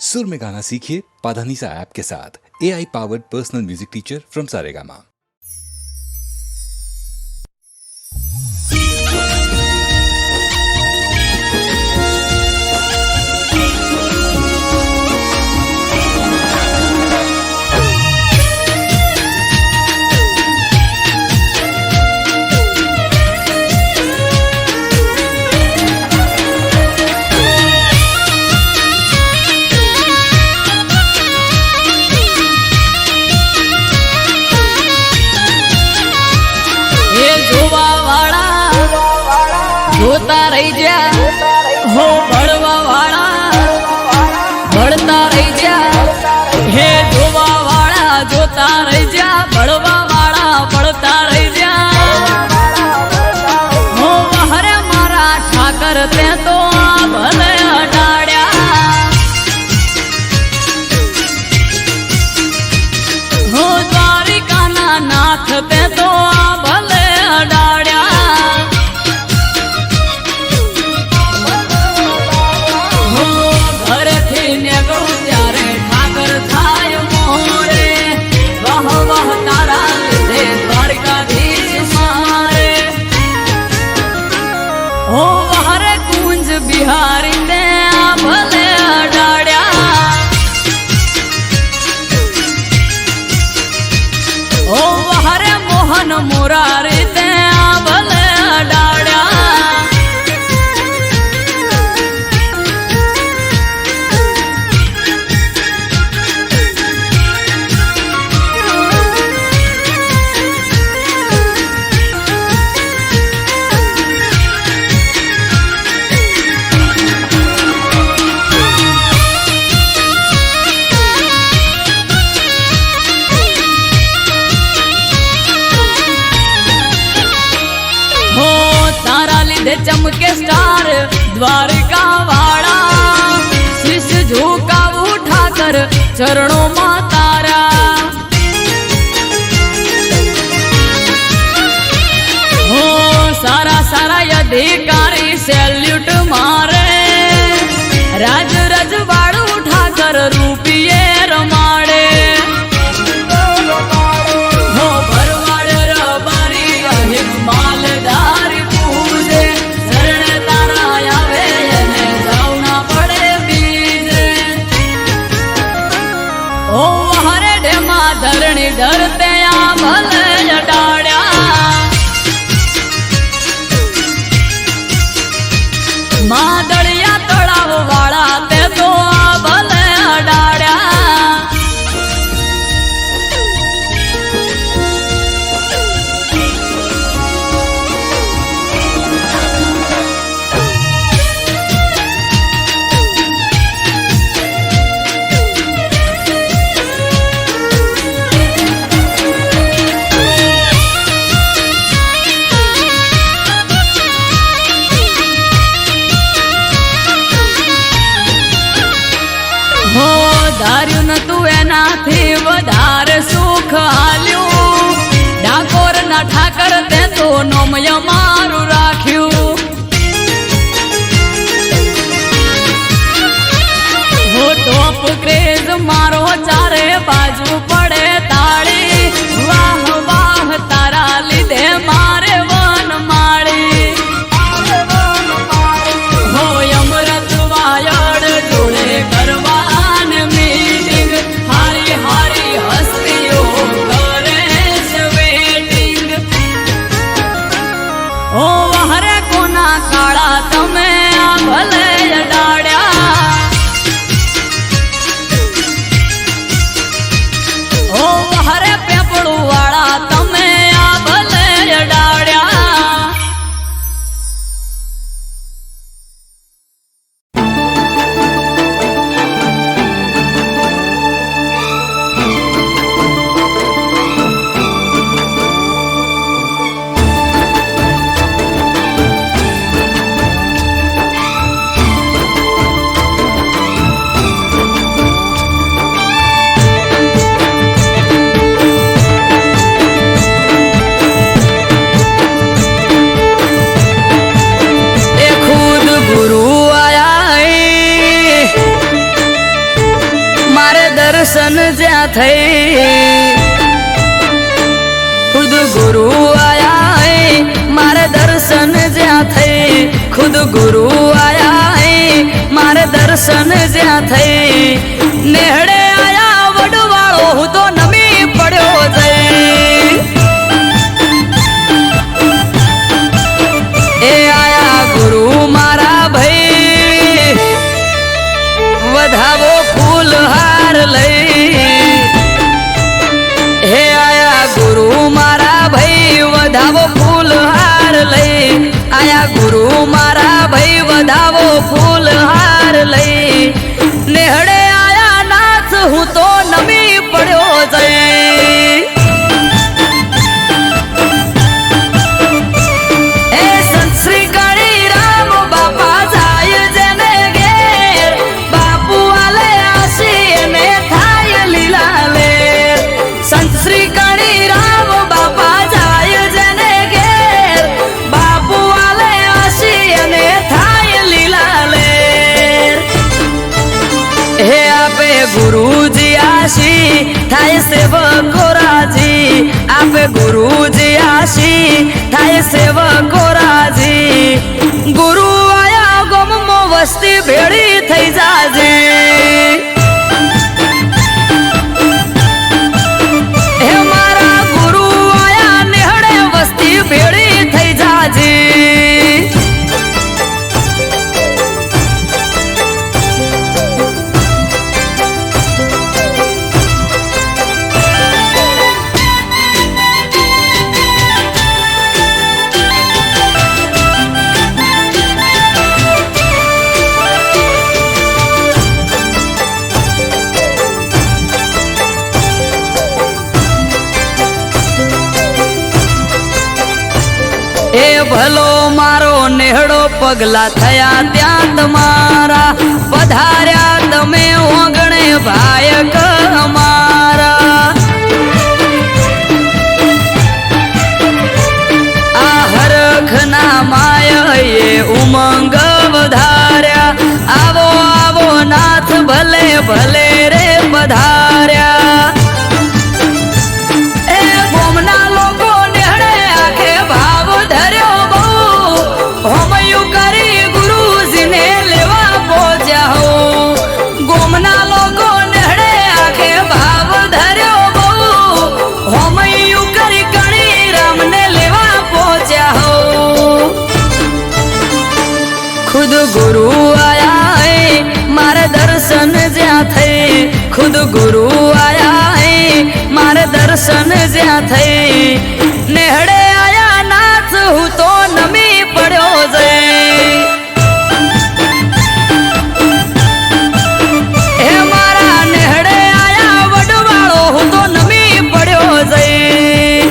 सुर में गाना सीखिए पाधानीसा ऐप के साथ। AI powered personal music teacher from Saregama. જોતા રહી જા હો ભળવા વાળા ભળતા રહી જા હે જોવા વાળા જોતા રહી જા ભળવા વાળા ભળતા રહી જા હો હરે મારા ઠાકર તે તો ભલે અડાડ્યા હો દ્વારિકાના નાથ તે તો ભલે અડાડ્યા बिहारी ने भले अडाड्या ओ हरे मोहन मुरारी ते भले अडाड्या चमके स्टार द्वारिका वाला शीश झुका उठाकर चरणों में तारा हो सारा सारा अधिकारी सैल्यूट मारे राज रजवाड़ उठाकर रूपिये रमाड़े हो भरवाड़ रबारी अहिक मालदार ओ हरे डेमा धरणी डरते भले अडाड्या मादड़िया तड़ाव वाला ते तो भले अडाड्या धार्यु न तू एनाथी वधारे सुख हाल्यू डाकोर ना ठाकर ते तो नोमय मारू राख्यू हो टॉप क्रेज मारो चारे बाजू पड़े ताड़ी वाह वाह तारा लीधे मारे वन माड़ी हो अमृत वायड़ जोड़े करवा ओ हरे कोना काड़ा तमे भले अडाड्या દર્શન જ્યાં થઈ ખુદ ગુરુ આયા મારે દર્શન જ્યાં થઈ ખુદ ગુરુ આયા મારે દર્શન જ્યાં થઈ નેહડે આયા વડવાળો હું તો નમી પડ્યો જઈ એ આયા ગુરુ મારા ભાઈ વધાવો ફૂલ હાર લઈ હે આયા ગુરુ મારા ભાઈ વધાવો ફૂલ હાર લઈ આયા ગુરુ મારા ભાઈ વધાવો ફૂલ હાર લઈ નેહડે આયા નાથ હું તો નમી પડ્યો જઈ એ સંત શ્રી કાળી રામ બાપા જાય જેને ઘેર બાપુ આલે આશી એને થાય લીલા લેર સંત શ્રી કાળી રામ બાપા જાય જેને ઘેર બાપુ આલે આશી એને થાય લીલા લેર હે આપે ગુરુજી આશી થાય સેવકો રાજી આપે ગુરુજી આશી થાય સેવકો રાજી ગુરુ આયા ગમમો વસ્તી ભેળી થઈ જાજે હે મારા ગુરુ આયા નેહડે વસ્તી ભેળી થઈ જાજે એ ભલો મારો નેહડો પગલા થયા ત્યાં તમારા પધાર્યા તમે ઓગણે ભાયક અમારા આ હરખના માયે ઉમંગ વધાર્યા આવો આવો નાથ ભલે ભલે રે પધાર્યા એ ગોમના લોકો નેહડે આખે ભાવ ધર્યો બહુ હોમયું કરી ગુરુજીને લેવા પહોંચ્યા હો ગોમના લોકો નેહડે આખે ભાવ ધર્યો બહુ હોમયું કરી કણી રામને લેવા પહોંચ્યા હો ખુદ ગુરુ આયા મારે દર્શન જ્યાં થઈ ખુદ ગુરુ આયા મારે દર્શન જ્યાં થઈ નેહડે આયા નાથ હું તો નમી પડ્યો જઈ હે મારા નેહડે આયા વડવાળો હું તો નમી પડ્યો જઈ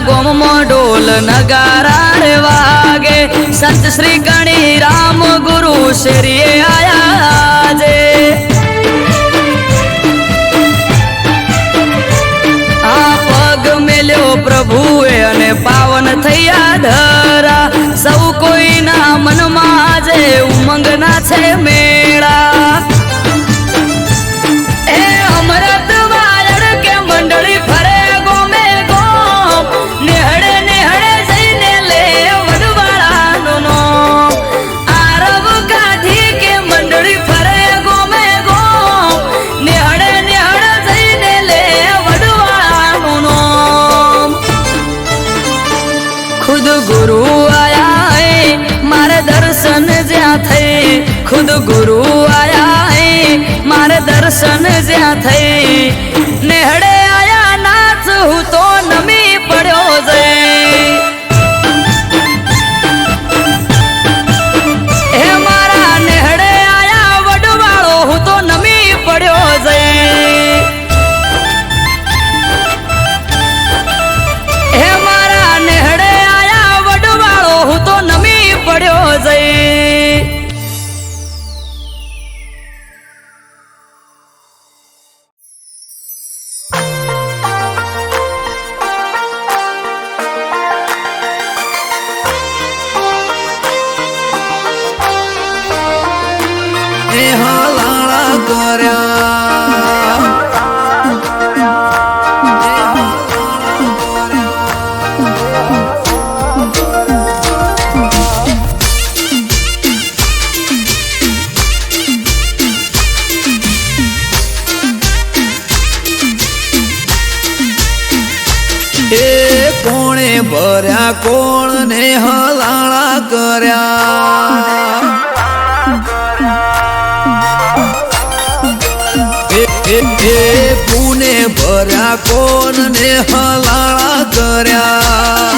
ગોમમાં ઢોલ નગારા રે વાગે સંત શ્રી ગણી રામ ગુરુ શ્રીએ આયા જે આ પગ મેલ્યો પ્રભુએ અને પાવન થયા ધરા સૌ કોઈના મનમાં આજે ઉમંગના છે મેળા એ અમૃત વાયડ કે મંડળી ફરે ગોમે ગોમ નેહડે નેહડે જઈને લે વડવાળાનો નામ આરવ કાઢી કે મંડળી ફરે ગોમે ગોમ નેહડે નેહડે જઈને લે વડવાળાનો નામ ખુદ ગુરુ આયા મારે દર્શન જ્યાં થઈ ખુદ ગુરુ આયા મારે દર્શન જ્યાં થઈ નેહડે આયા નાથ હું તો નમી પડ્યો જઈ હે મારા નેહડે આયા વડવાળો હું તો નમી પડ્યો જઈ કોણે ભર્યા કોણને હલાળા કર્યા પુને ભર્યા કોણને હલાળા કર્યા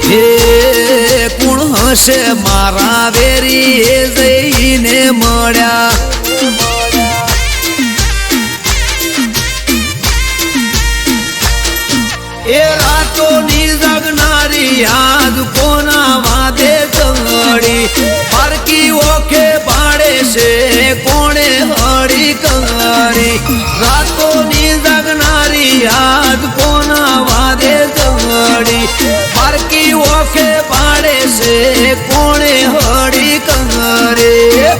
હે કોણ હશે મારા વેરી એ જઈને મળ્યા એ રાતોની જગનારી યાદ કોના વાદે કંગડી પારકી ઓખે પાડે છે કોણે હળી કંગડી રાતોની જગનારી યાદ કોના વાદે કંગડી પારકી ઓખે પાડે છે કોણે હળી કંગડી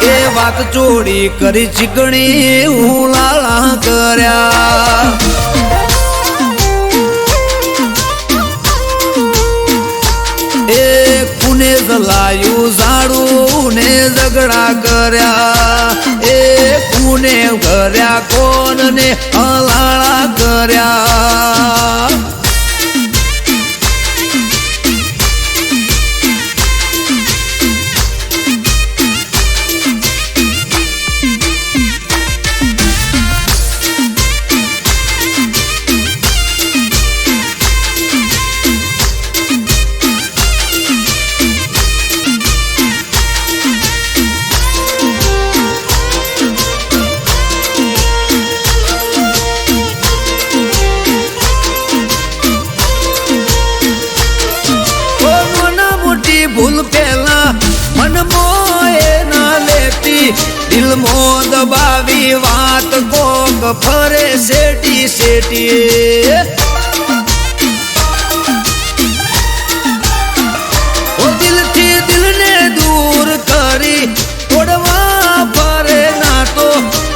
એ વાત ચોરી કરી ચીકણી ઉલાળા કર્યા એ કુને જલાયું ઝાડું ને ઝઘડા કર્યા એ કુને કર્યા કોને હલાળા કર્યા ભૂલ પેલા મન મોએ ના લેતી દિલ મો દબાવી વાત કોક ફરે સેટી સેટી ઓ દિલથી દિલને દૂર કરી તોડવા ફરે ના તો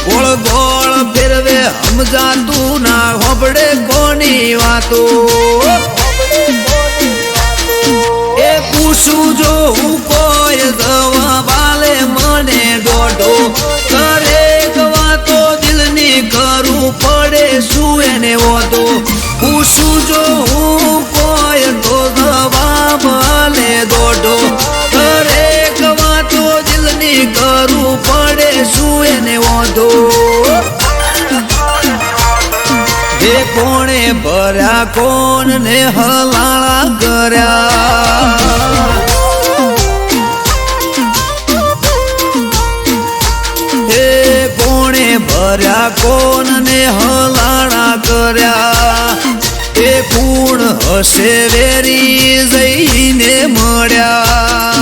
ગોળ ગોળ ફેરવે સમજાતું ના હોબડે કોની વાતો પૂછું જો હું કોઈ દવા બાલે મને દોઢો કરે વાતો દિલની કરું પડે શું એને વધો પૂછું જો હું કોઈ તો દવા બાલે દોઢો કરે વાતો દિલની કરું પડે શું એને વધો એ કોણે ભર્યા કોણને હલાળા કર્યા એ કોણે ભર્યા કોણને હલાળા કર્યા એ કુણ હશે વેરી જઈને મળ્યા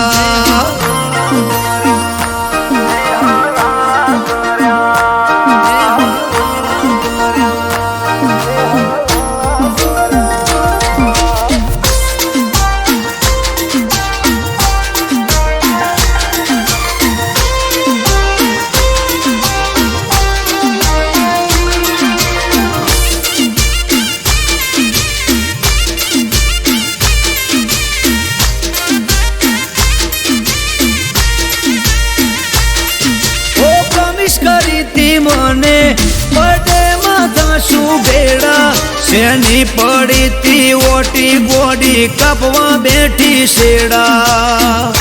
મને પડે માથા શું ભેડા શેની પડી તી ઓટી ગોડી કાપવા બેઠી શેડા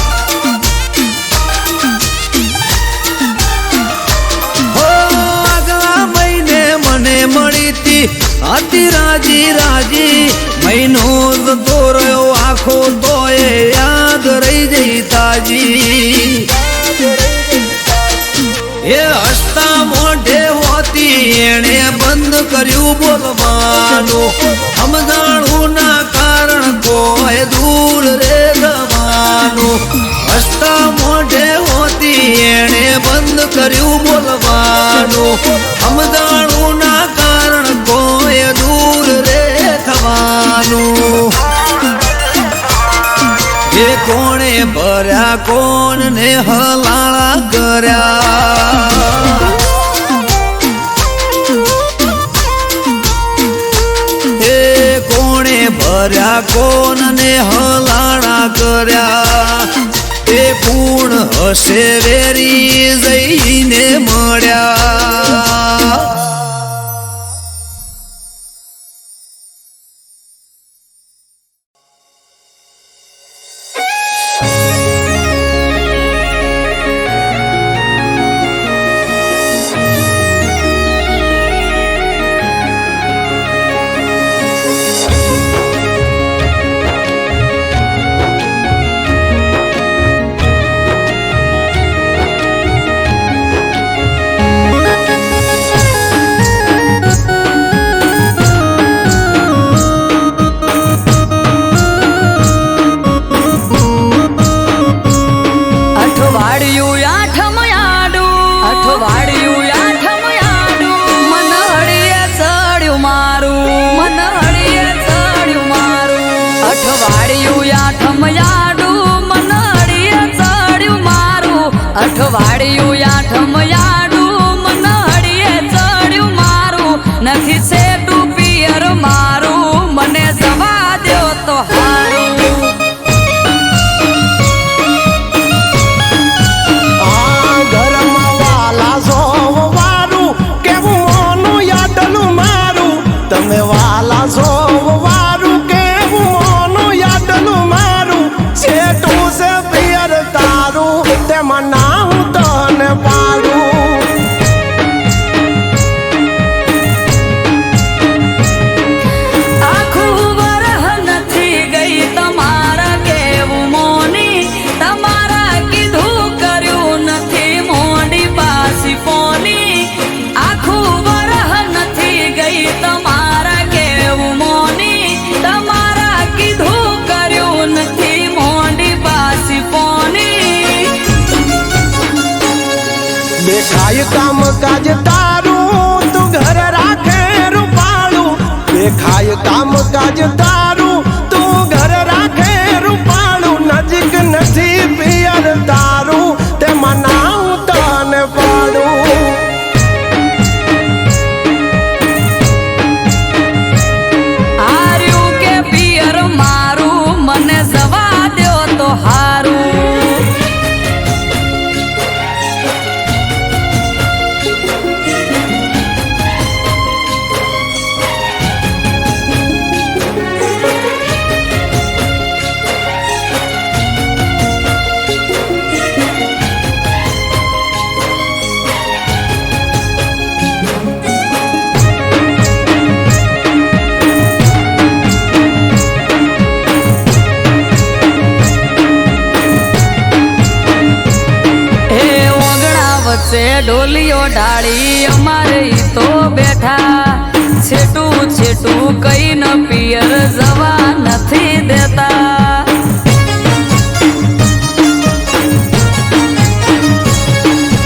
હો આગલા મહિને મને મળી તી હતી રાજી રાજી મહિનો જતો રહ્યો આખો તોય યાદ રહી જઈ તાજી એ હસતા મોઢે હોતી એણે બંધ કર્યું બોલવાનું સમજાણું ના કારણ કોઈ દૂર રે જવાનું હસતા મોઢે હોતી એણે બંધ કર્યું બોલવાનું સમજાણું ના કારણ કોઈ દૂર રે થવાનું એ કોણે ભર્યા કોણને હલાળા કર્યા એ કોણે ભર્યા કોણને હલાળા કર્યા એ પૂર્ણ હશે વેરી જઈને મળ્યા અઠવાડિયું આઠમ યાડું મન હળીએ ચડ્યું મારું નથી સેટું પિયર મારું મને જવા દ્યો તો હારું ઘરમાં વાલા સોવારું કેવું મોનું યાદલું મારું તમે વાલા સોવારું કેવું મોનું યાદલું મારું સેટું છે પિયર તારું તેમાં ના હું તને પાડું આખું વરહ નથી ગઈ તમારા કેવું મોની તમારા કીધું કર્યું નથી મોડી પાસી ફોની આખું વરહ નથી ગઈ તમારા કેવું મોની તમારા કીધું કર્યું નથી મોડી પાસી ફોની દેખાય કામ કાજ તારું તું ઘર રાખે રૂપાળું દેખાય કામ કાજ તારું તું ઘર રાખે રૂપાળું નજીક નથી પિયર તારું તેમાં ના હું તને પાડું હાર્યું કે પિયર મારું મને જવા દ્યો તો હારું વચ્ચે ડોલીઓ ડાળી અમારે ઈ તો બેઠા છેટું છેટું કઈ ન પિયર જવા નથી દેતા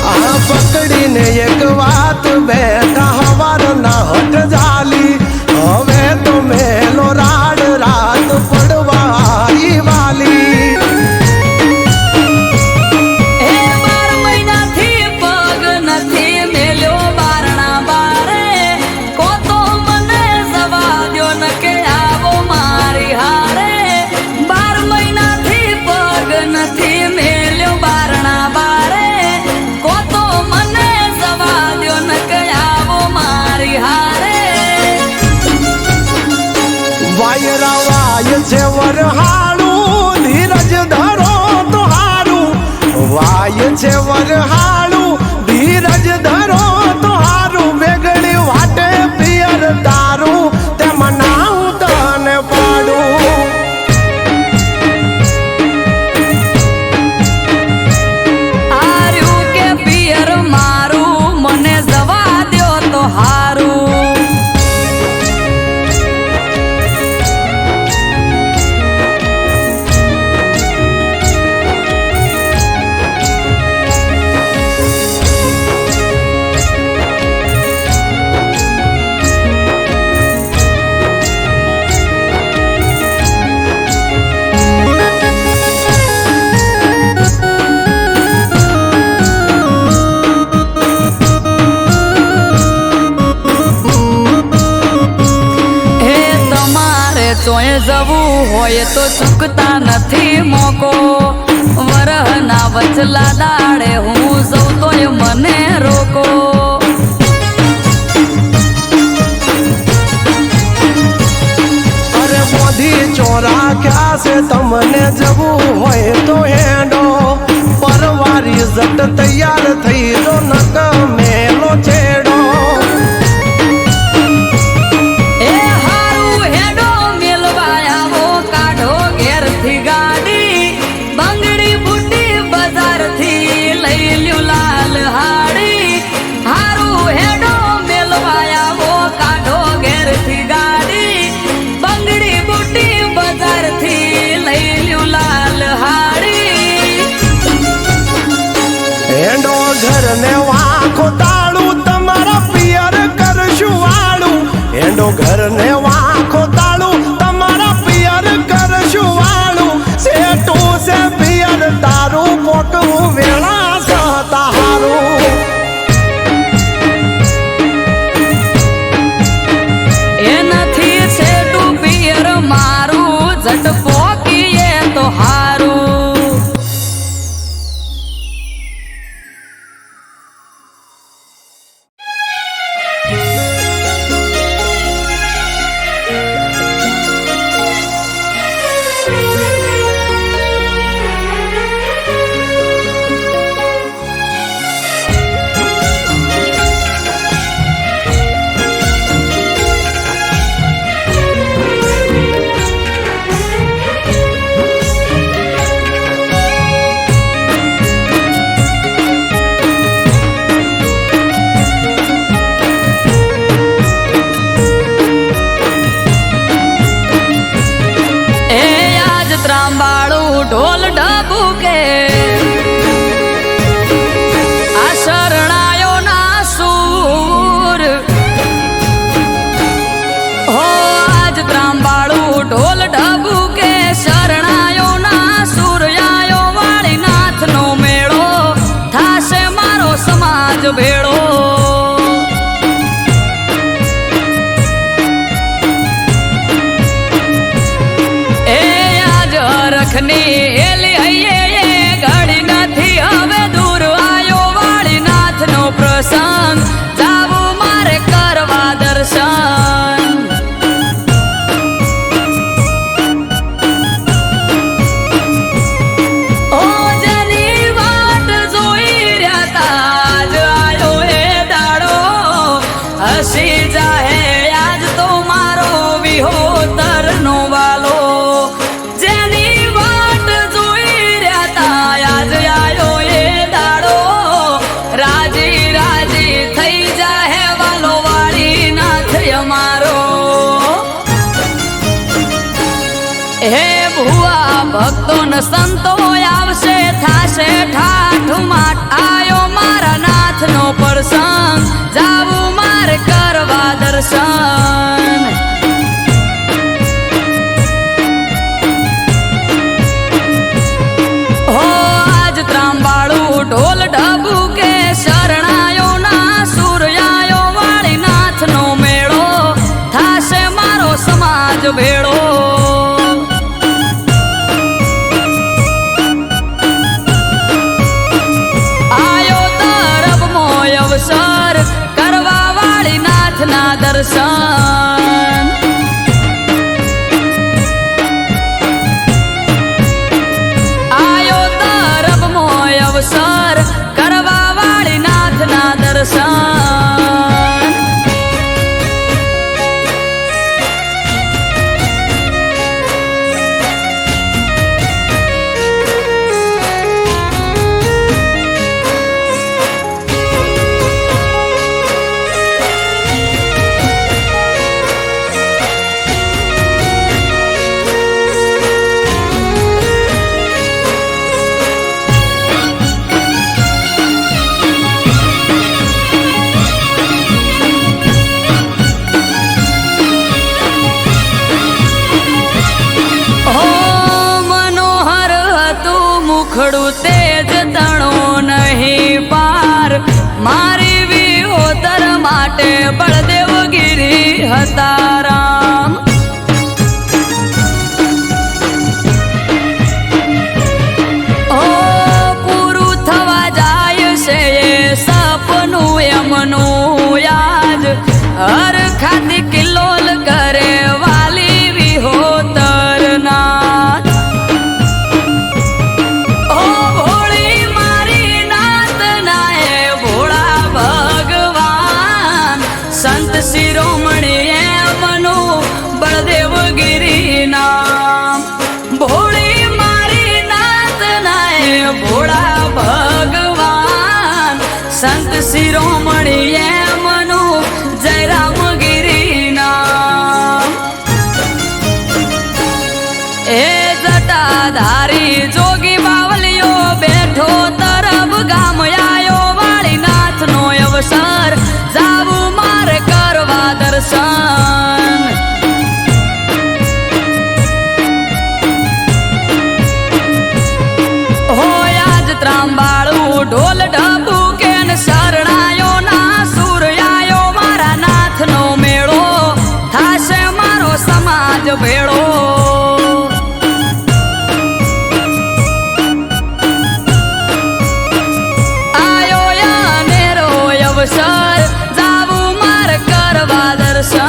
આ પકડીને એક વાત બેઠા હવાર ના હટ જાલી હવે તો મેલો રાડ રાત પડવા વાલી વાયરા છે વરહાળું ધીરજ ધરો તો હારું વાય છે વરહાળું ધીરજ ધરો તો હારું વેગળી વાટે પિયર તારું તેમાં ના હું તને પાડું હાર્યું કે પિયર મારું મને જવા દ્યો તો હારું ચોય જવું હોય તો ચૂકતા નથી મોકો વરહના વચલા દાડે હું જઉં તોય મને રોકો અરે મોધી ચોરા ક્યાં છે તમને જવું હોય તો હેડો પરવારી જટ તૈયાર થઈ જો નક મેલો છેડો ઘરને વાંખો તાળું તમારા પિયર કરશું વાળું એનો ઘરને વાંખો તાળું તમારા પિયર કરશું વાળું સેટું છે પિયર તારું પોકવું વેળા ભેળો એ આજ રખની એલી હૈયે ઘડી નથી હવે દૂર આયો વાળીનાથનો પ્રસંગ જાવું મારે કરવા દર્શન ઓ જેની વાટ જોઈ રહ્યા તા આજ આયો એ દાડો હસી જાહે આજ તો મારો વિહોતરનો વાલો જેની વાટ જોઈ રહ્યા તા આજ આયો એ દાડો રાજી રાજી થઈ જાહે વાલો વાળીનાથ અમારો હે ભુવા ભક્તો ન સંતો આવશે થાશે ઠાઠ માઠ આયો મારા નાથનો પ્રસંગ જાવું મારે કરવા દર્શન હો આજ ત્રાંબાળું ઢોલ ઢબુ કે શરણાયો ના સૂર્યાયો વાળીનાથનો મેળો થાશે મારો સમાજ ભેળો આયો તરફમો અવસર કરવા વાળીનાથના દર્શન આયો તરફમો અવસર કરવા વાળીનાથના દર્શન મનોહર હતું મુખડું તેજ તણો નહીં પાર મારી વિહોતર માટે બળદેવગીરી હતા રામ ઓ પૂરું થવા જાય છે એ સપનું એમનું યાદ હર ખાતી કિલ્લોલ કરે વાલી વિહોતર નાથ ઓ ભોળી મારી નાત નાએ ભોળા ભગવાન સંત શિરોમણી એમનું બળદેવગીરી નામ ભોળી મારી નાત નાએ ભોળા ભગવાન સંત શિરોમણી એમનું જયરામગીરી નામ એ જટાધારી જોગી બાવલીઓ બેઠો તરફ ગામ આયો વાળીનાથનો અવસર જાવું મારે કરવા દર્શન હોય આજ ત્રાંબાળું ઢોલ ઢબુ કે શરણાયો ના સૂર્યાયો મારા નાથનો મેળો થાશે મારો સમાજ ભેળો આયો અનેરો અવસર જાવું મારે કરવા દર્શન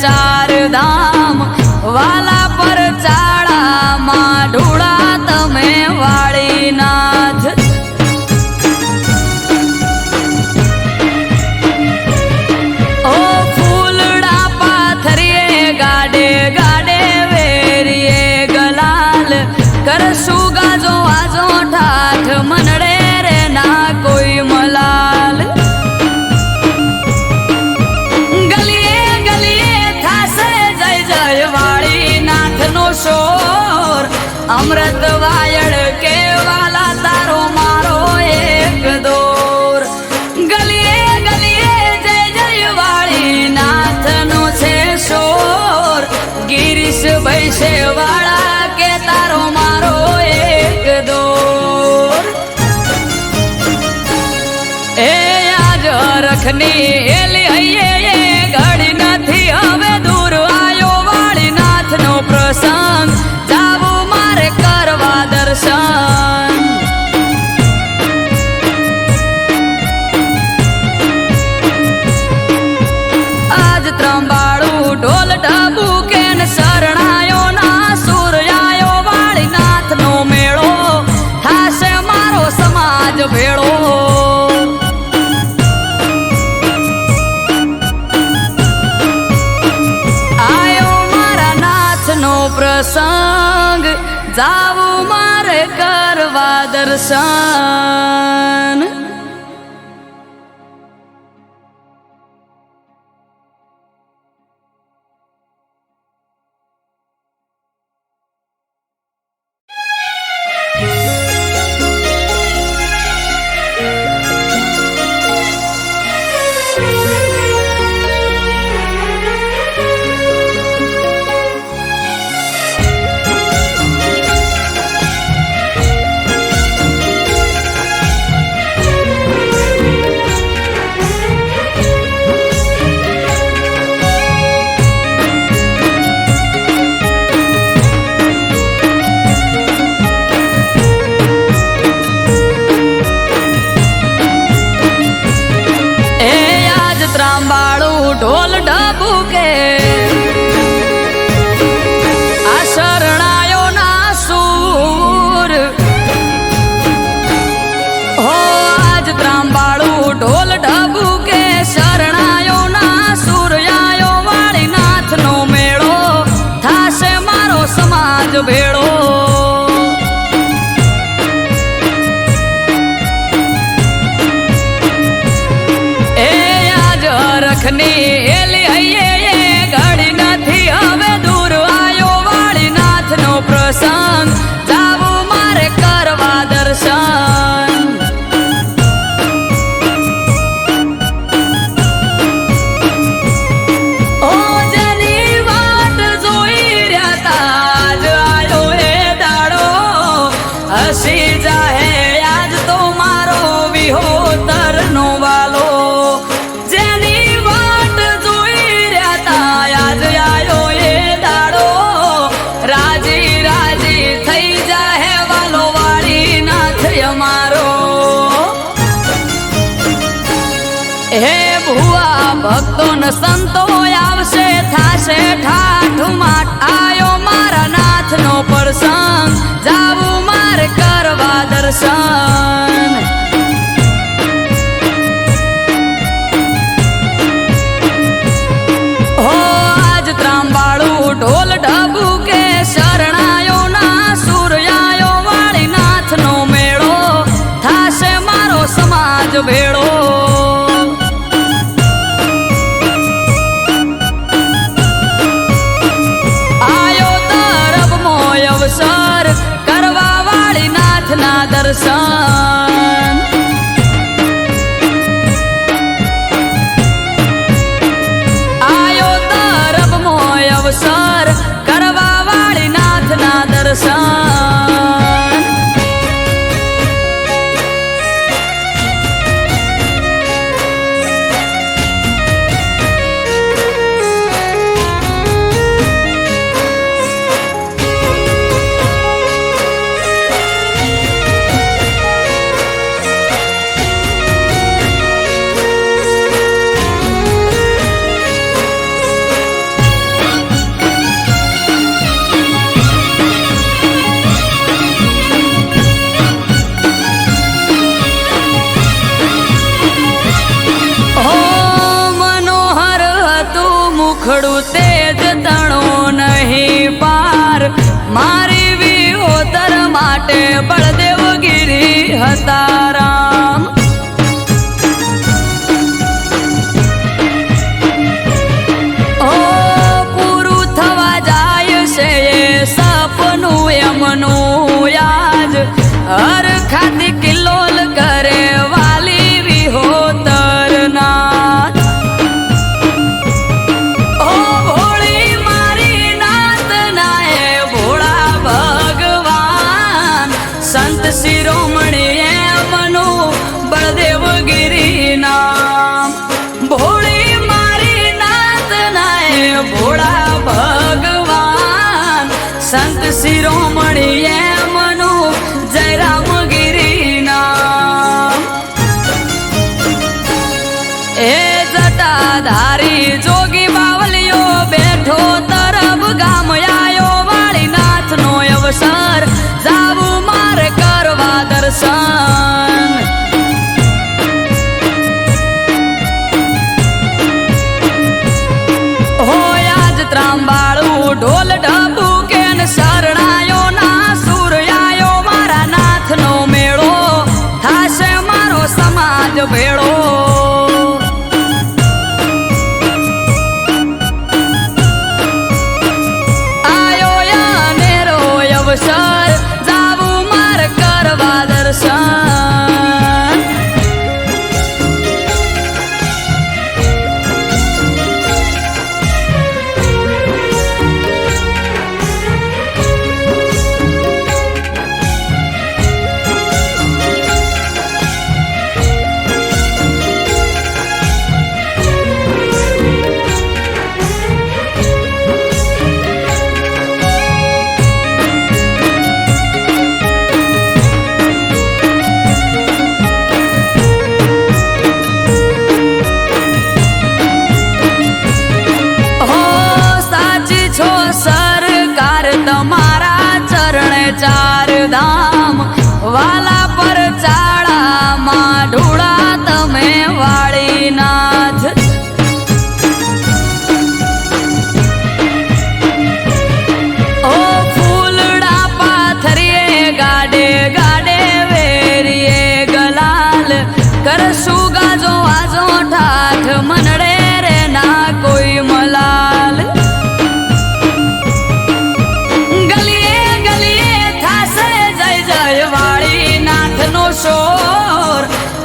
ચાર ધામ વાલા પર ચાળામાં ઢોળા તમે વાળીનાથ ઓ ફૂલડા રખની એલી હૈયે ઘડી નથી હવે દૂર આયો વાળીનાથનો પ્રસંગ જાવું મારે કરવા દર્શન આજ ત્રંબાળું ઢોલ ઢબુકે ને શરણાયો ના સૂર્યાયો વાળીનાથનો મેળો થાશે મારો સમાજ ભેળો પ્રસંગ જાવું મારે કરવા દર્શન ઢોલ ઢબુકે આ શરણાયો ના સૂર હો આજ ત્રાંબાળું ઢોલ ઢબુકે શરણાયો ના સૂર્યાયો વાળીનાથનો મેળો થાશે મારો સમાજ ભેળો એલી હૈયે ઘડી નથી હવે દૂર આયો વાળીનાથનો પ્રસંગ જાવું મારે કરવા દર્શન ઓ જેની વાટ જોઈ રહ્યા તા જ આયો એ દાડો હસી જાહે આજ તો મારો વિહોતરનો વાલો હે ભુવા ભક્તો ને સંતો આવશે થાશે ઠાઠ માઠ આયો મારા નાથનો પ્રસંગ જાવું મારે કરવા દર્શન હો આજ ત્રાંબાળું ઢોલ ઢબુકે શરણાયો ના સૂર્યાયો વાળીનાથનો મેળો થાશે મારો સમાજ ભેળો કરવા વાળીનાથના દર્શન આયો તરફમો અવસર કરવા વાળીનાથના દર્શન મુખડું તેજ તણો નહીં પાર મારી વિહોતર માટે બળદેવગીરી હતા રામ ઓ પૂરું થવા જાય છે એ સપનું એમનું યાદ હર ખાતી કિલ્લોલ કરે વાલી વિહોતર નાથ શિરોમણી એમ શિરોમણી એમનું જય રામગીરીના એ જટાધારી જોગી બાવલીઓ બેઠો તરફ ગામ આયો વાળીનાથનો અવસર જાવું મારે કરવા દર્શન ત્રાંબાળું ઢોલ ઢબુ કે શરણાયો ના સૂર્યાયો મારા નાથનો મેળો થાશે મારો સમાજ ભેળો આયો અનેરો અવસર જાવું માર કરવા દર્શન ચાર ધામ વાલા પર ચાળામાં ઢોળા તમે વાળીનાથ ઓ ફૂલડા પાથરીએ ગાડે ગાડે વેરીએ ગલાલ કરશું ગાજો આજો ઠાઠ મનડે રે ના કોઈ મલાલ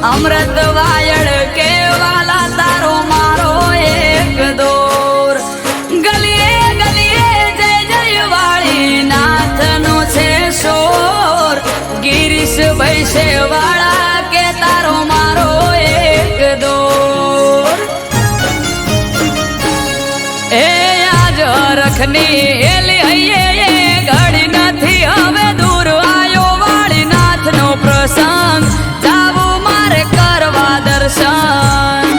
અમૃત વાયડ કેવાલા તારો મારો એક દોર ગલીએ ગલીએ જય જય વાળી નાથનો છે શોર ગિરીશ ભૈસે વાળા કે તારો મારો એક દોર એ આજ રખની એલી હૈયે ઘડી નથી હવે દૂર આયો વાળી નાથનો પ્રસંગ જાવું મારે કરવા દર્શન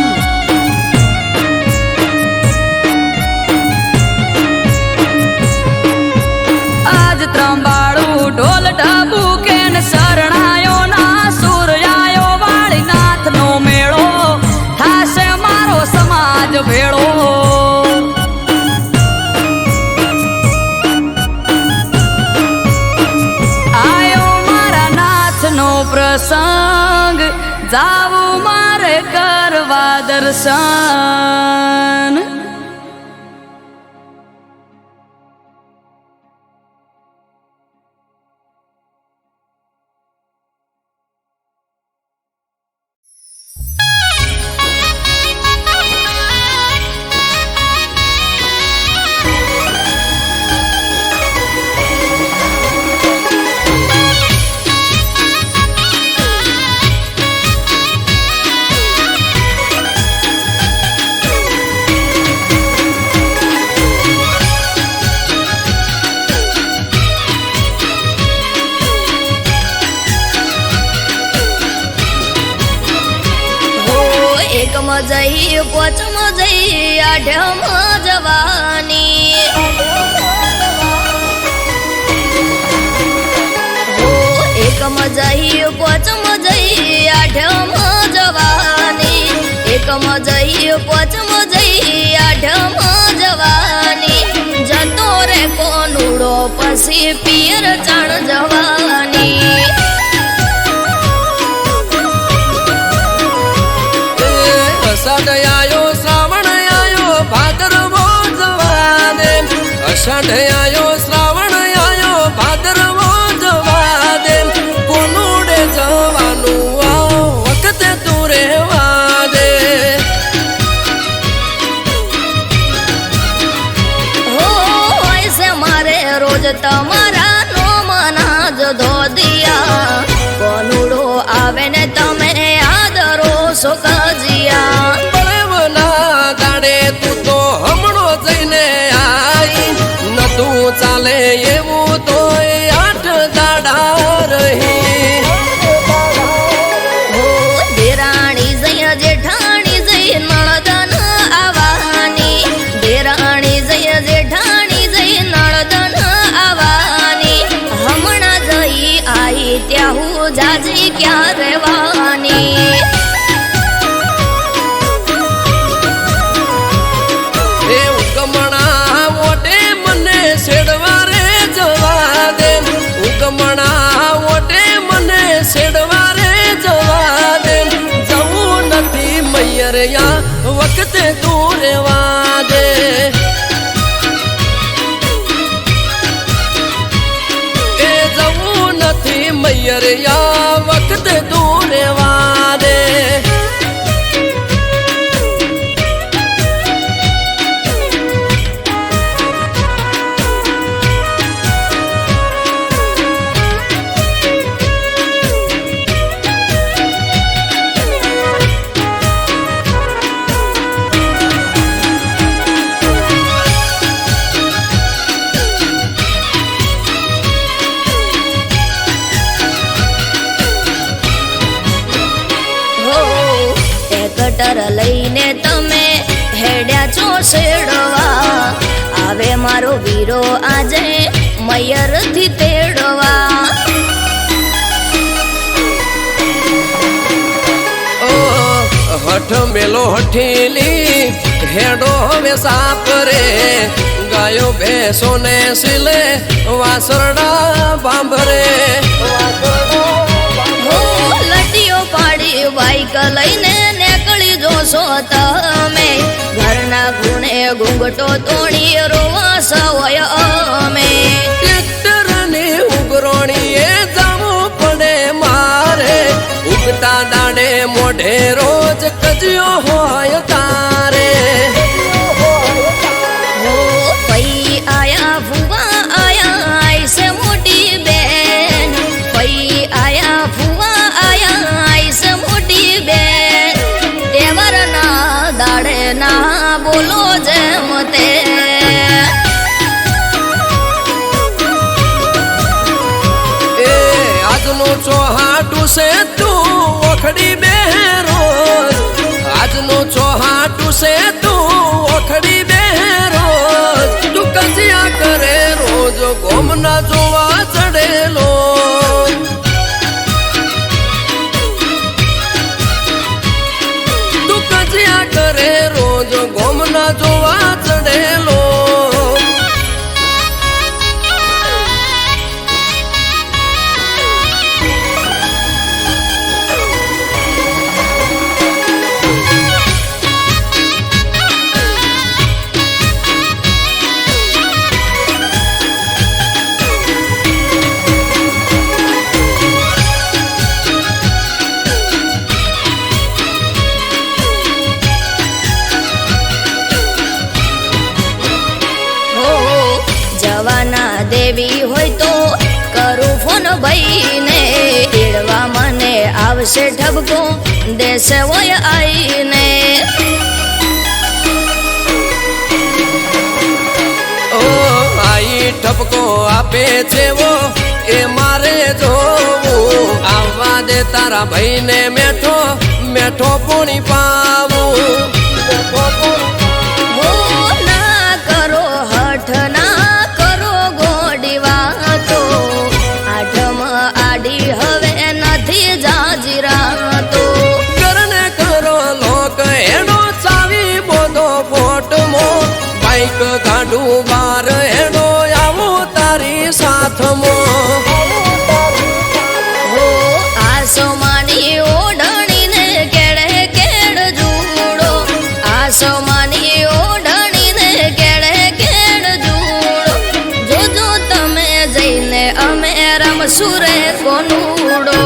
આજ ત્રંબાળું ઢોલ ઢબુ કે શરણાયો ના સૂર્યાયો વાળી નાથનો મેળો થાશે મારો સમાજ ભેળો પ્રસંગ જાવું મારે કરવા દર્શન જઈ પોચમ જઈ આઢમ જવાની એકમ જઈ પોચમ જઈ આઢમ જવાની એકમ જઈ પોચમ જઈ આઢમ જવાની જતો રે કોનુડો પછી પિયર ચાણ જવાની અષાઢ આયો શ્રાવણ આયો ભાદરવો જવા દે અષાઢ આયો શ્રાવણ આયો ભાદરવો જવા દે કોનુડે જવાનું આ વખતે તું રહેવા દે હો હોય છે મારે રોજ તમારા નો મના જ ધોદિયા કોનુડો આવે ને તમે આદરો સુખ જીયા મૈયરિયા વખતે તું રેવા દે એ જવું નથી મૈયરિયા વખતે તું રેવા દે કટર લઈને તમે હેડ્યા છો શેડવા આવે મારો વીરો આજે મયર થી તેડવા હઠ મેલો હઠીલી હેડો હવે સાપરે ગાયો ભેંસો ને સિલે વાસરડા બાંભરે લટીઓ પાડી બાઈક લઈને નીકળી જોશો તમે ઘરના ગુણે ઘૂંઘટો તોડી રોવા સવય અમે ટ્રેક્ટર ને ઉગરોણીએ જવું પડે મારે ઉગતા દાડે મોઢે રોજ કજ્યો હોય તારે પઈ આયા ફુવા આયા આઈસે મોટી બેન પઈ આયા ફુવા આયા આઈસે મોટી બેન એવર ના દાડે ના બોલો જેમ તે એ આજનું ચોહાટું છે તું ઓખડી બે રોજ આજનું ચોહાટું છે તું ઓખડી બે રોજ તું કજિયા કરે રોજ ગોમના જોવા ચડેલો તું કજિયા કરે રોજ ગોમના જોવા ચડેલો જવાના દેવી હોય તો કરું ફોન ભાઈને તેડવા મને આવશે ઠબકો દેશે હોય આઈને ઓ આઈ ઠપકો આપે છે વો એ મારે જોવું આવવા દે તારા ભાઈને મેઠો મેઠો પૂણી પાવું ના કરો હઠ ના કરો ગોડી વાતો આઠમ આડી હવે નથી જાજીરા તો કરને કરો લોક એનો ચાવી બોધો ફોટમો બાઈક કાઢું બાર એનો આવું તારી સાથમો આસમાની ઓઢણીને કેડે કેડ જુડો આસમાની ઓઢણીને કેડે કેડ જુડો જોજો તમે જઈને અમે રમશું રે કોનુડો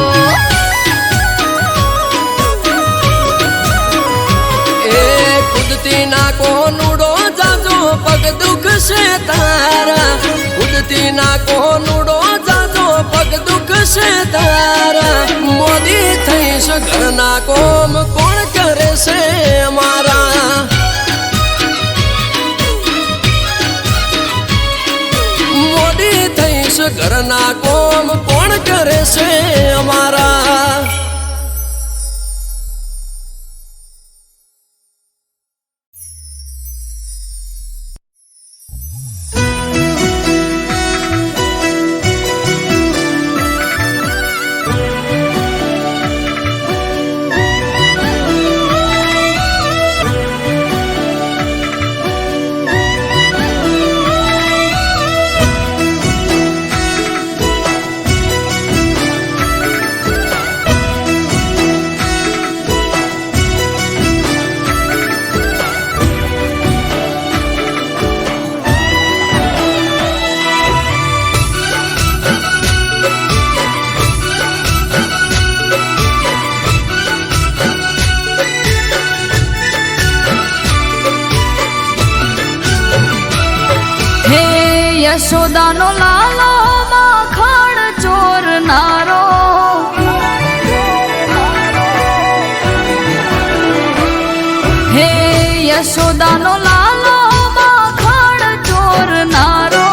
એ કુદતી ના કોનુડો જાજો પગ દુખશે તારા કુદતી ના કોનુડો જાજો પગ દુખશે તારા મોદી થઈશ ઘરના કોમ કોણ કરે છે મારા મોદી થઈશ ઘરના કોમ કોણ કરે છે અમારા યશોદાનો લાલો માખણ ચોરનારો, હે યશોદાનો લાલો માખણ ચોરનારો,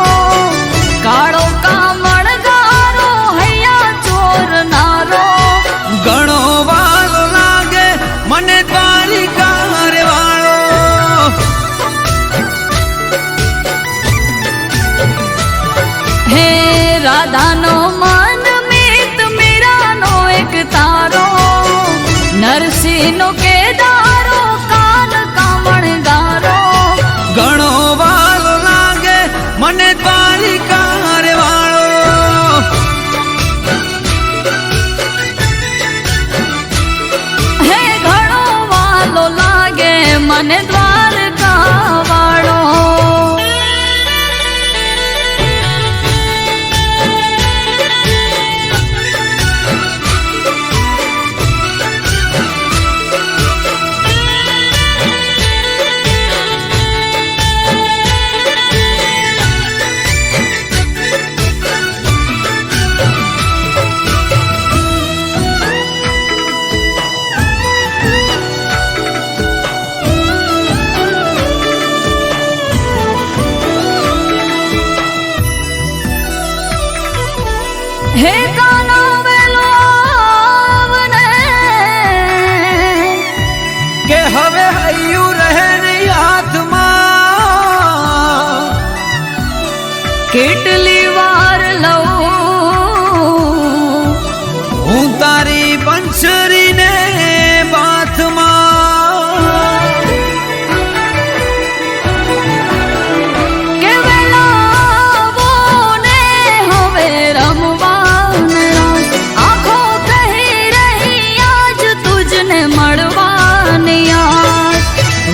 કાળો કામણગારો હૈયા ચોરનારો. ઘણો વાલો લાગે મને દ્વારિકા રે વાળો, હે રાધાનો મન મિત મીરાનો એક તારો, નરસિંહનો કેદારો કાન કામણગારો. ઘણો વાલો લાગે મને દ્વારિકા રે વાળો, હે ઘણો વાલો લાગે મને દ્વારકા વાળો. હે કાનો વેલો આવને, કે હવે હૈયું રહે નહીં હાથમાં, કેટલી વાર લઉં હું તારી બંસરીને બાથમાં, કે વેલાવો ને હવે રમવાને રાસ. આંખો કહી રહી આજ તુજને મળવાની આસ.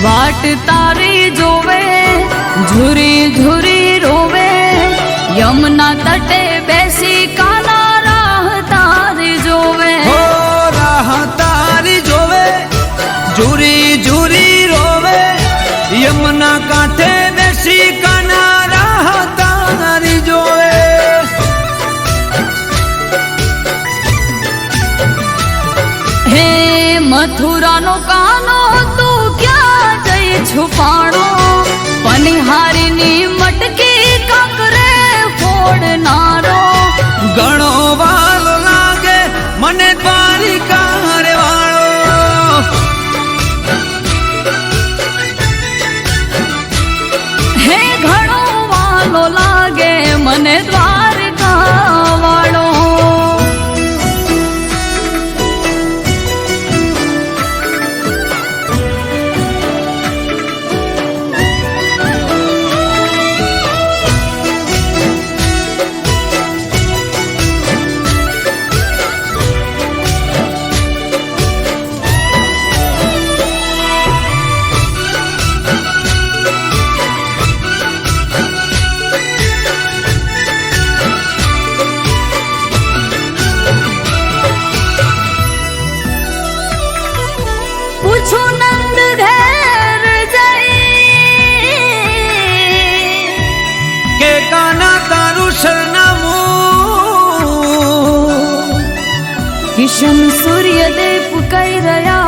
વાટ તારી જોવે ઝુરી ઝુરી રોવે, યમુના તટે બેસી કાના રાહ તારી જોવે. હો રાહ તારી જોવે, ઝુરી ઝુરી રોવે, યમુના કાંઠે બેસી કાના રાહ તારી જોવે. હે મથુરાનો કાનો તું ક્યાં જઈ છુપાણો, પનિહારીની મટકી કાંકરે ફોડનારો. ઘણો વાલો લાગે મને દ્વારિકા રે વાળો, હે ઘણો વાલો લાગે મને દ્વારકા વાળો. પૂછું નંદ ઘેર જઈ, કે કાના તારું સરનામું, કિશન સૂર્યદેવ કઈ રહ્યા,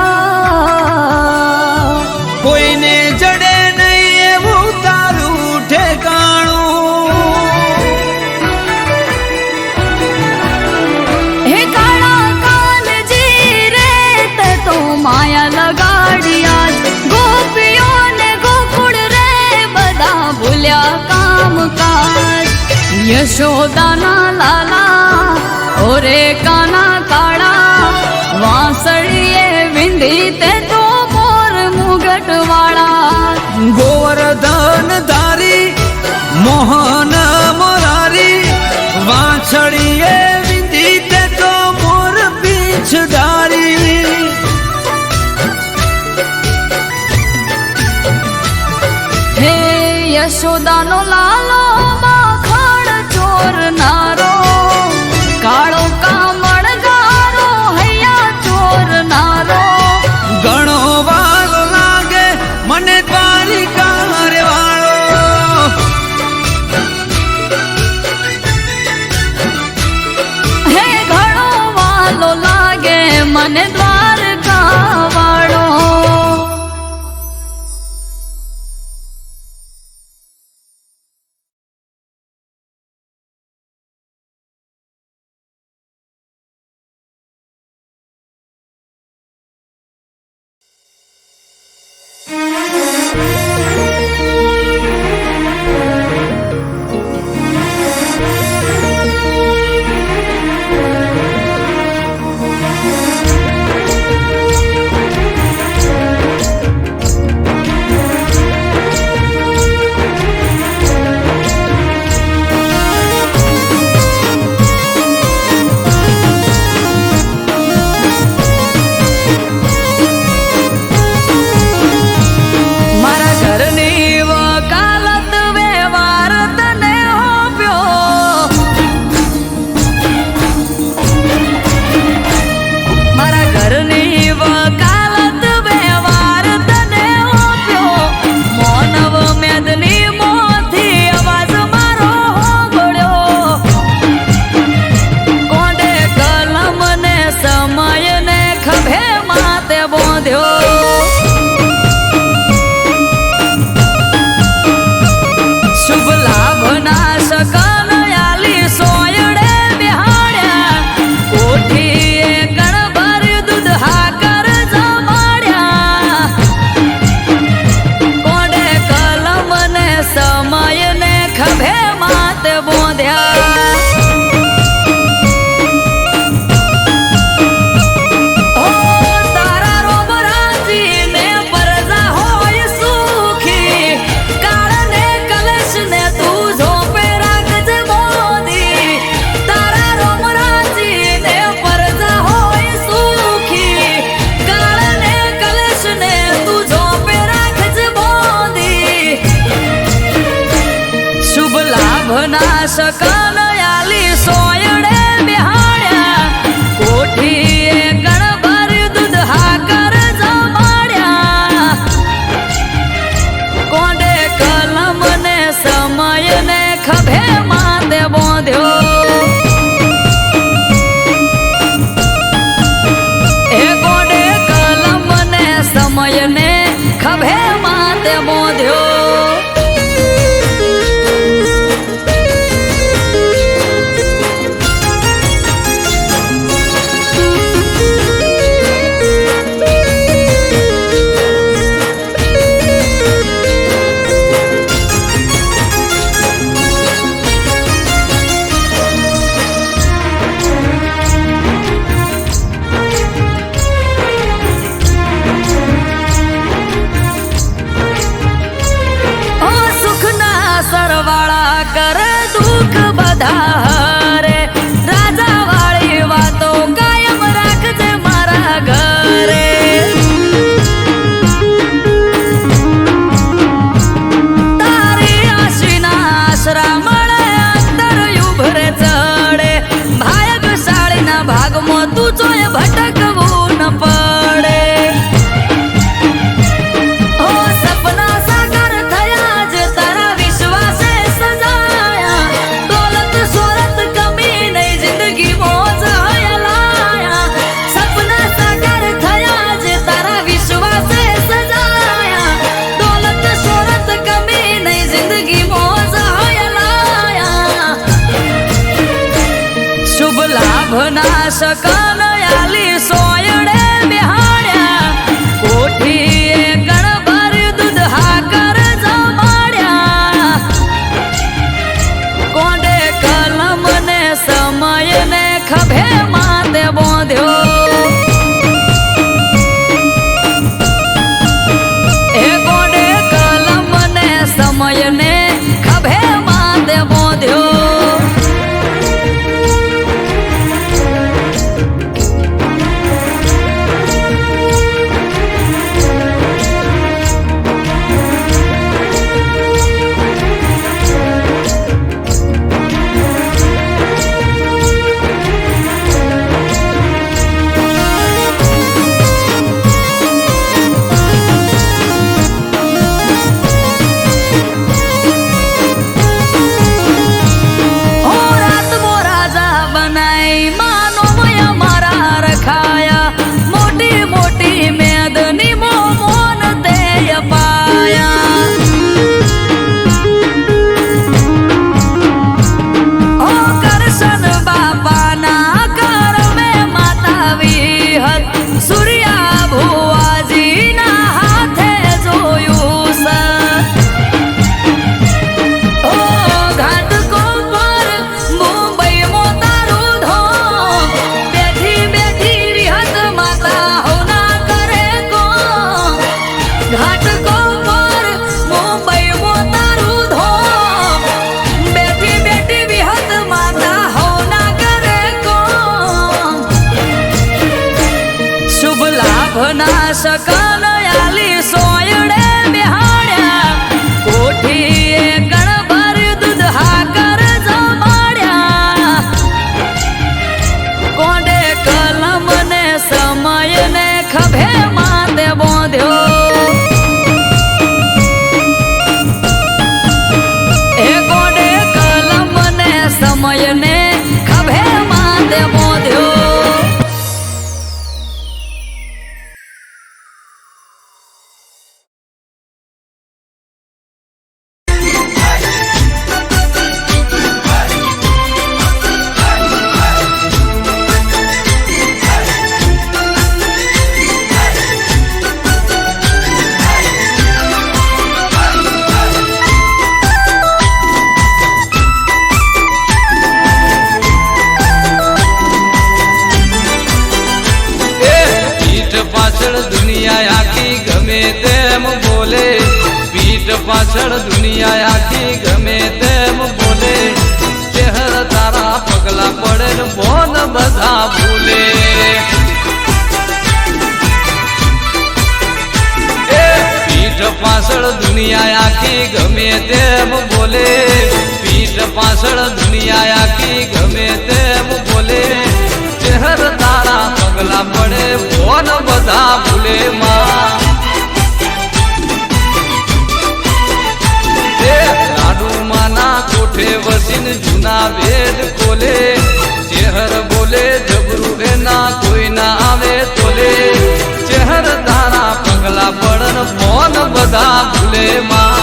કોઈને જડે નહીં એવું તારું ઠેકાણું. હે કાળા કાનજી રે તે તો માયા લગાડ્યા, ગોપીઓને ગોકુળ રે બધા ભૂલ્યા કામકાજ. યશોદાના લાલા ઓરે કાના કાળા, વાંસળીએ વિંધી તે તો મોર મુગટ વાળા. ગોવર્ધન ધારી મોહન મોરારી, વાછડીએ વિંધી તે તો મોર પીછ ધારી. હે યશોદાનો લાલો માખણ ચોરનારો, કાળો કામણગારો હૈયા ચોરનારો. ઘણો વાલો લાગે મને દ્વારિકા રે વાળો, શકન આલી સોયડે બિહાડ્યા કોઠીએ ગણભર દૂધ હાકર જમાડ્યા કોંડે કલમ ને સમય ને ખભે માથે બોંધ્યો એ કોંડે કલમ ને સમય ને ખભે માથે બોંધ્યો સરવાળા કરે દુઃખ બધા હરે રાજા વાળી વાતો કાયમ રાખજે મારા ઘરે તારી આશીના આશરા મળે અંતર ઉભરે ચડે ભાગ્યશાળીના ભાગમાં તું જોય ભટકવું ન પડે લાભના શકન આલી સોયડે બિહાડ્યા કોઠીએ ગણભર દૂધ હાકર જમાડ્યા કોંડે કલમ ને સમય ને ખભે માથે બોંધ્યો એ કોંડે કલમ ને સમય ને ખભે માથે બોંધ્યો લાભના શકન આલી સોયડે બિહાડ્યા કોઠીએ ગણભર દૂધ હાકર જમાડ્યા કોંડે કલમ ને સમય ને ખભે માથે બોંધ્યો એ કોંડે કલમ ને સમય ને ખભે માથે બોંધ્યો દુનિયા આખી ગમે તેમ બોલે પીઠ પાછળ દુનિયા આખી ગમે તેમ બોલે ચહેર તારા પગલા પડે ને બોન બધા ભૂલે પીઠ પાછળ દુનિયા આખી ગમે તેમ બોલે પીઠ પાછળ દુનિયા આખી ગમે તેમ બોલે ચહેર તારા પગલા પડે ફોન બધા ભૂલે માં લાડુ માના કોઠે વસીને જૂના વેદ ખોલે ચહેર બોલે જબરું એના કોઈ ના આવે તોલે ચહેર તારા પગલા પડન ફોન બધા ભૂલે માં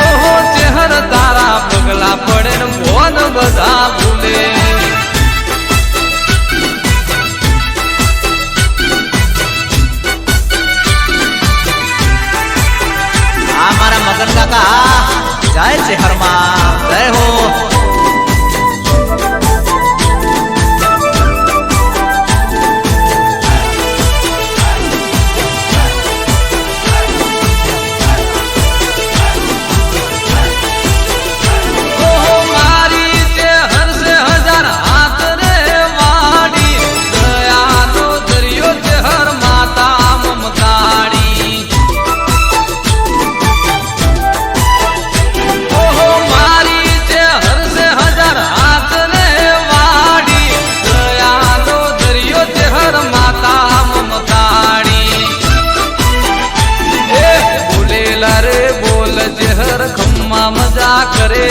ઓહો ચહેર તારા પગલા પડે ને ફોન બધા ભૂલે મારા મગન કાકા જય ચહેરમાં જય હો મજા કરે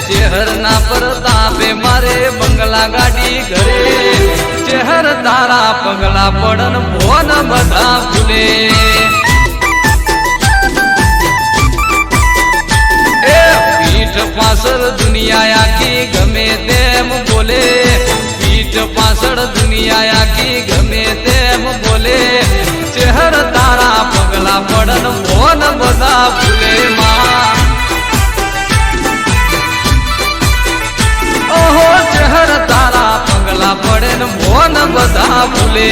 ચહેર ના પરતાપે મારે બંગલા ગાડી ઘરે ચહેર તારા પગલા પડન ભોન બધા ભૂલે પીઠ પાછળ દુનિયા આખી ગમે તેમ બોલે પીઠ પાછળ દુનિયા આખી ગમે તેમ બોલે ચહેર તારા પગલા પડન ભોન બધા ભૂલે માં ઓહો ચહેર તારા પગલા પડે ને મોન બધા ભૂલે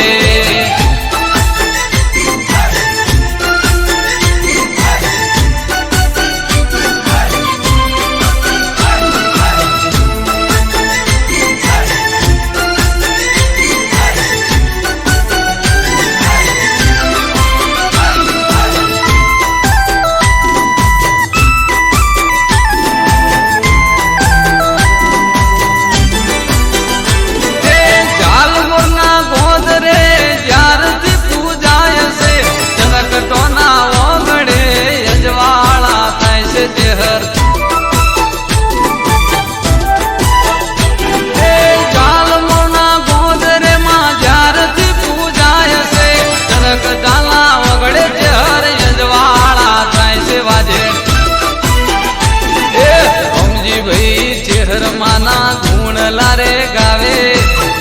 માના ગુણ લારે ગાવે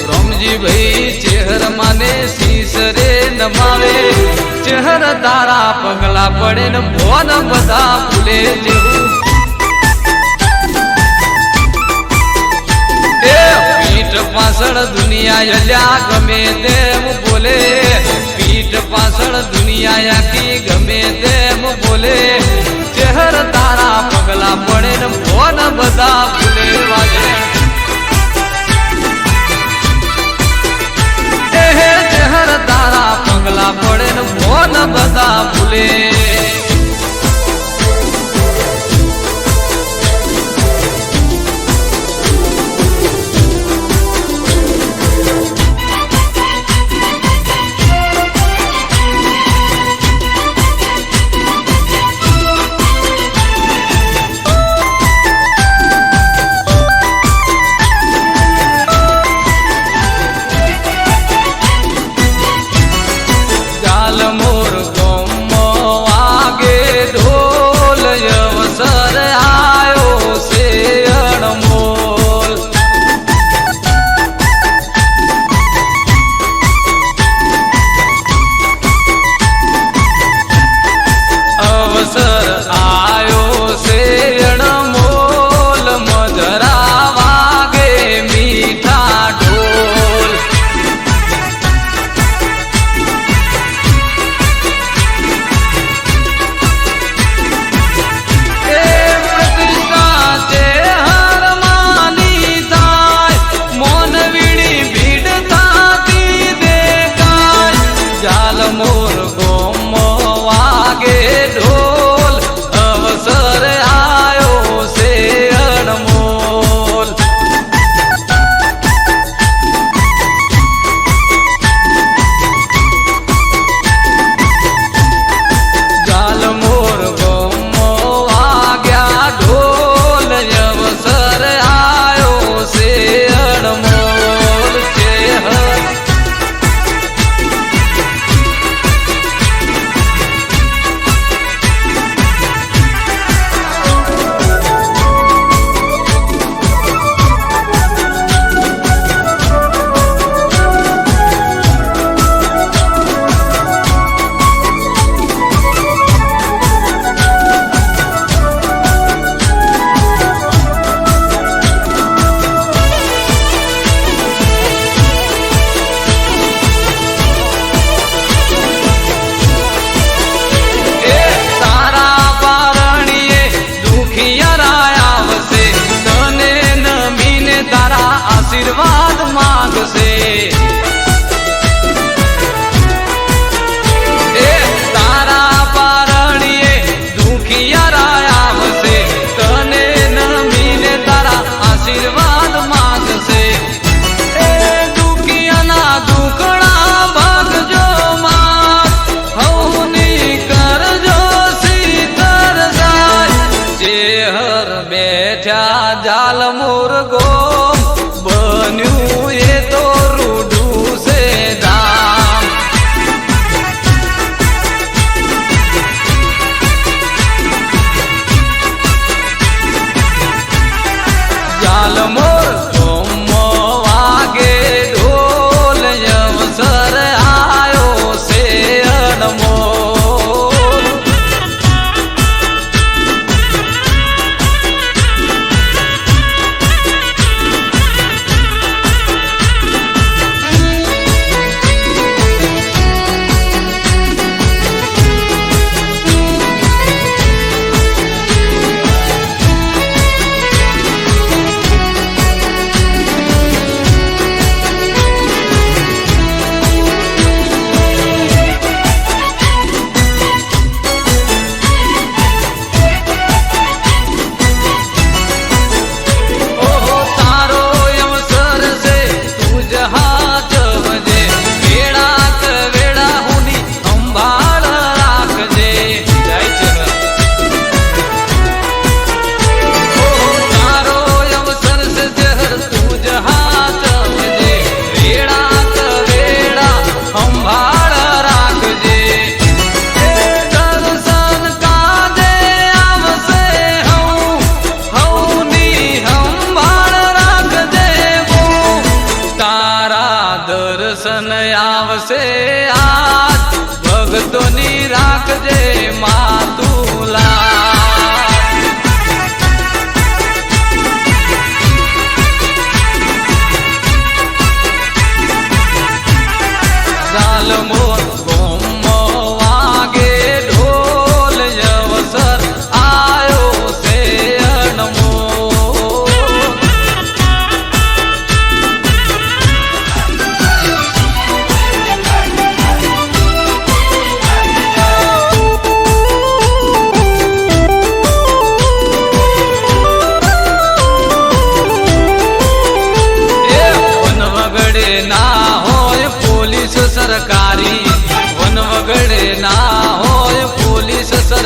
રમજી ભાઈ ચહેર માને શીશ રે નમાવે ચહેર તારા પગલા પડે ને ભોન બધા ભૂલે જેવું પીઠ પાછળ દુનિયા અલ્યા ગમે તેમ બોલે પીઠ પાછળ દુનિયા આખી ગમે તેમ બોલે ચહેર તારા પગલા પડે ને ભોન બધા ભૂલે વાગે ચહેર તારા પગલા પડે ને ભોન બધા ભૂલે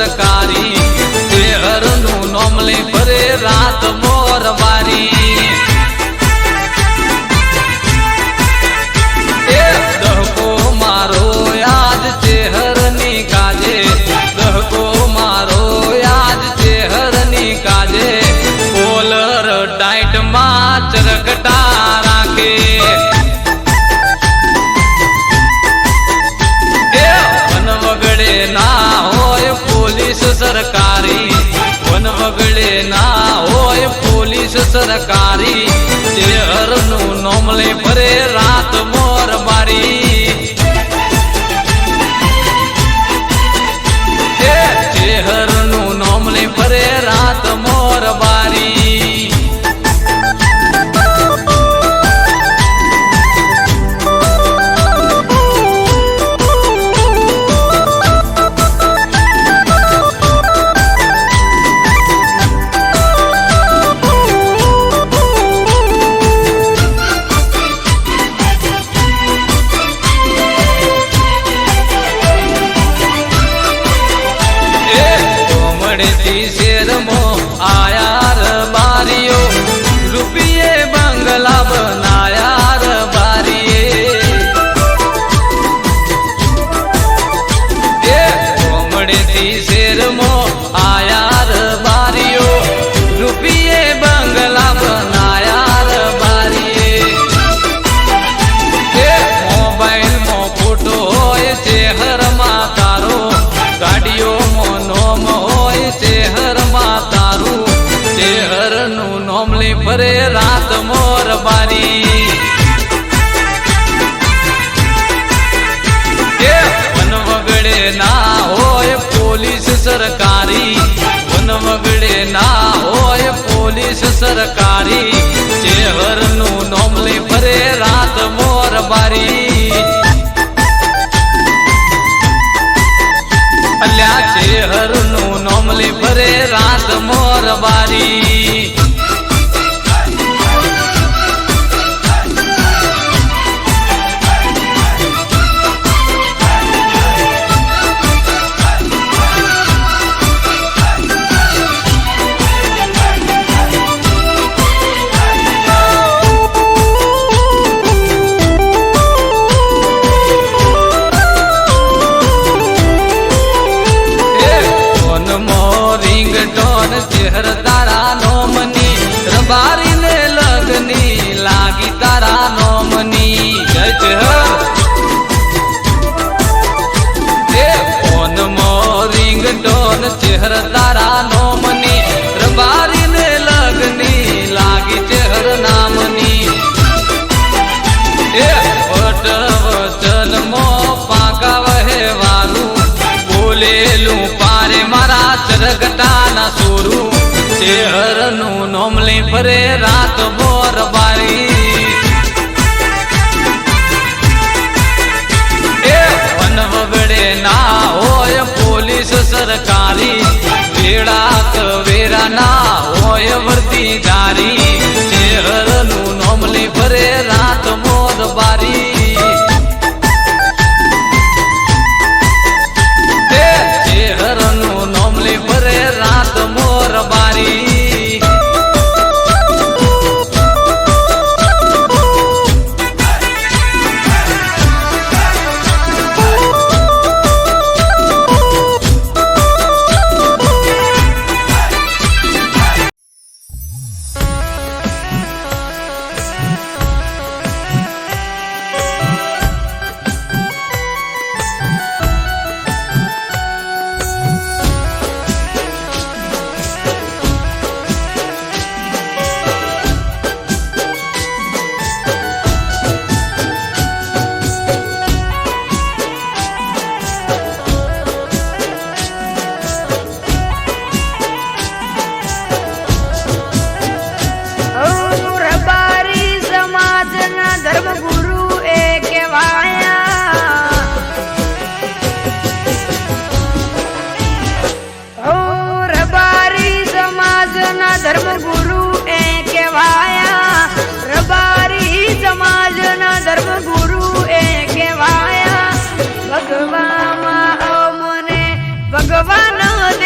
સરકારી શહેરનું નોમ લઈ ફરે રાત મોરબારી એ દહકો મારો યાદ શહેરની કાજે દહકો મારો યાદ શહેરની કાજે કોલર ટાઈટમાં ચરકટા રાખે વગડે ના હોય પોલીસ સરકારી વન વગડે ના હોય પોલીસ સરકારી શહેરનું નોમ લઈ ફરે રાત મોરબારી શહેરનું નોમ લઈ ફરે રાત મોરબારી શેરમો આયાર બારીઓ રૂપિયે બંગલા બનાયાર બારીએ કોમડેથી શેરમો આયાર બારીઓ રૂપિયે બંગલા બનાયાર બારીએ મોબાઈલમાં ફોટો હોય શહેરમાં તારો ગાડીઓમાં નોમ હોય શહેરમાં તારું શહેરનું નોમ લઈ ફરે રાત મોરબારી વન વગડે ના હોય પોલીસ સરકારી વન વગડે ના હોય પોલીસ સરકારી શહેરનું નોમ લઈ ફરે રાત મોરબારી અલ્યા શહેરનું નોમ લઈ ફરે રાત મોરબારી શહેર તારા નોમની રબારીને લગની લાગી તારા નોમની જય શહેર ફોન મો રિંગટોન શહેર તારા નોમની રબારીને લગની લાગી શહેર નામની વટ વચન મો પાકા વહેવાનું બોલેલું પારે મારા ચરગટાના સોરું શહેરનું નોમ લઈ ફરે રાત મોરબારી વન વગડે ના હોય પોલીસ સરકારી વેળા કવેરા ના હોય વર્દીદારી શહેરનું નોમ લઈ ફરે રાત મોરબારી શહેરનું નોમ લઈ ફરે રાત મોરબારી ભગવાન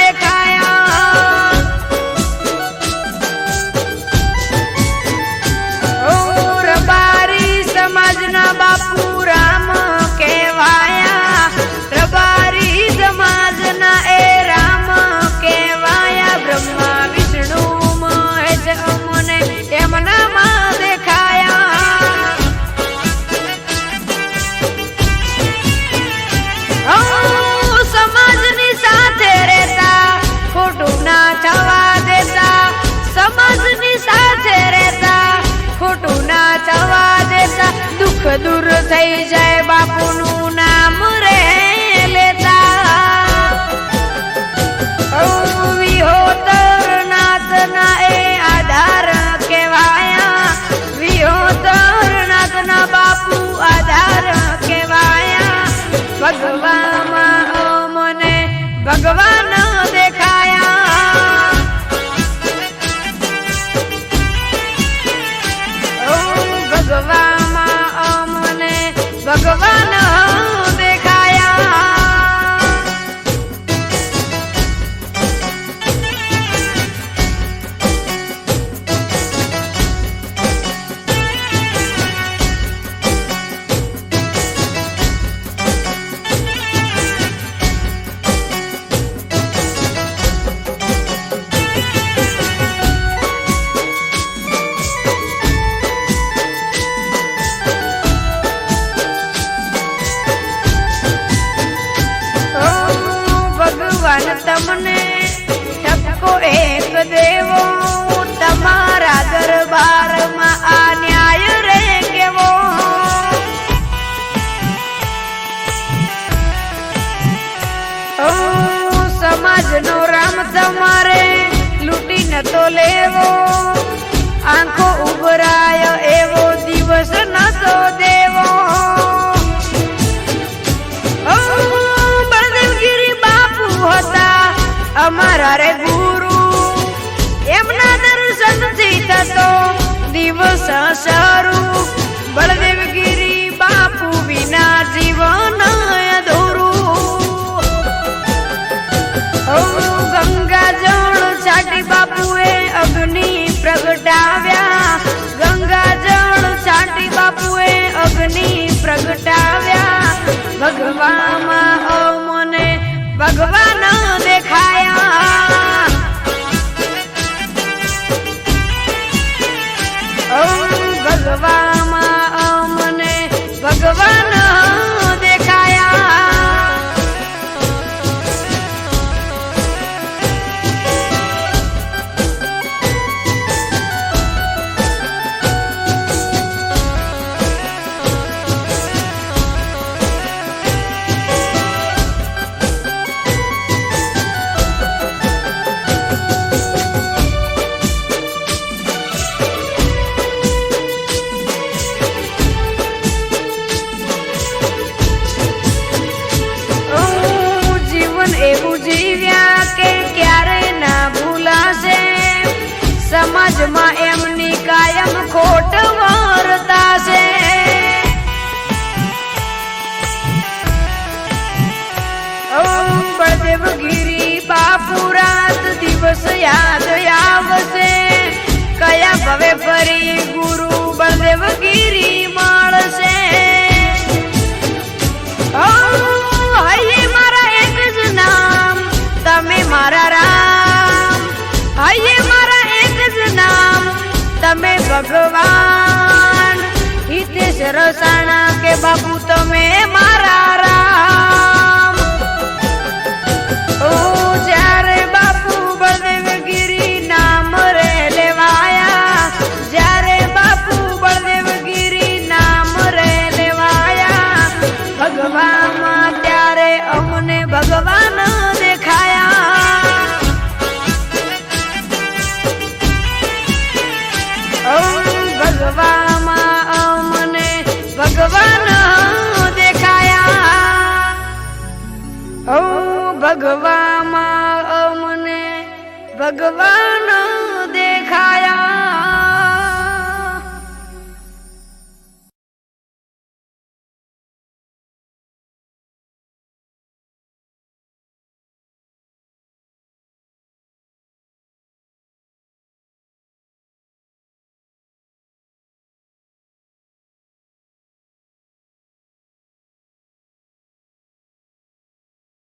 દુઃખ દૂર થઈ જાય બાપુનું નામ રે લેતા વિહોતર નાથના એ આધાર કહેવાયા વિહોતર નાથના બાપુ આધાર કહેવાયા ભગવામાં મને ભગવાન દેખાયા ભગવામાં મને ભગવાન દેખાયા તમને ઠપકો એક દેવો તમારા દરબારમાં આ ન્યાય રે કેવો સમાજનો રામ તમારે લૂંટીને તો લેવો આંખો ઉભરાય એવો દિવસ નતો દેવો અમારા રે ગુરુ એમના દર્શનથી થતો દિવસ શરૂ બળદેવગીરી બાપુ વિના જીવન અધૂરું ગંગા જળ છાટી બાપુએ અગ્નિ પ્રગટાવ્યા ગંગા જળ છાટી બાપુએ અગ્નિ પ્રગટાવ્યા ભગવામાં મને ભગવાન દેખાયા ભગવામાં મને ભગવાન દેખાયા એવું જીવ્યા કે ક્યારે ના ભૂલાશે સમાજમાં એમની કાયમ ખોટ વર્તાશે બળદેવગીરી બાપુ રાત દિવસ યાદ આવશે કયા ભવે ફરી ગુરુ બળદેવગીરી મળશે તમે મારા રામ હૈયે મારા એક જ નામ તમે ભગવાન હિતેશ રસાણા કે બાપુ તમે મારા રામ જ્યારે બાપુ બળદેવગીરી નામ રે લેવાયા જ્યારે બાપુ બળદેવગીરી નામ રે લેવાયા ભગવામાં ત્યારે અમને ભગવાન ભગવામાં મને ભગવાન દેખાયા ભગવામાં મને ભગવાન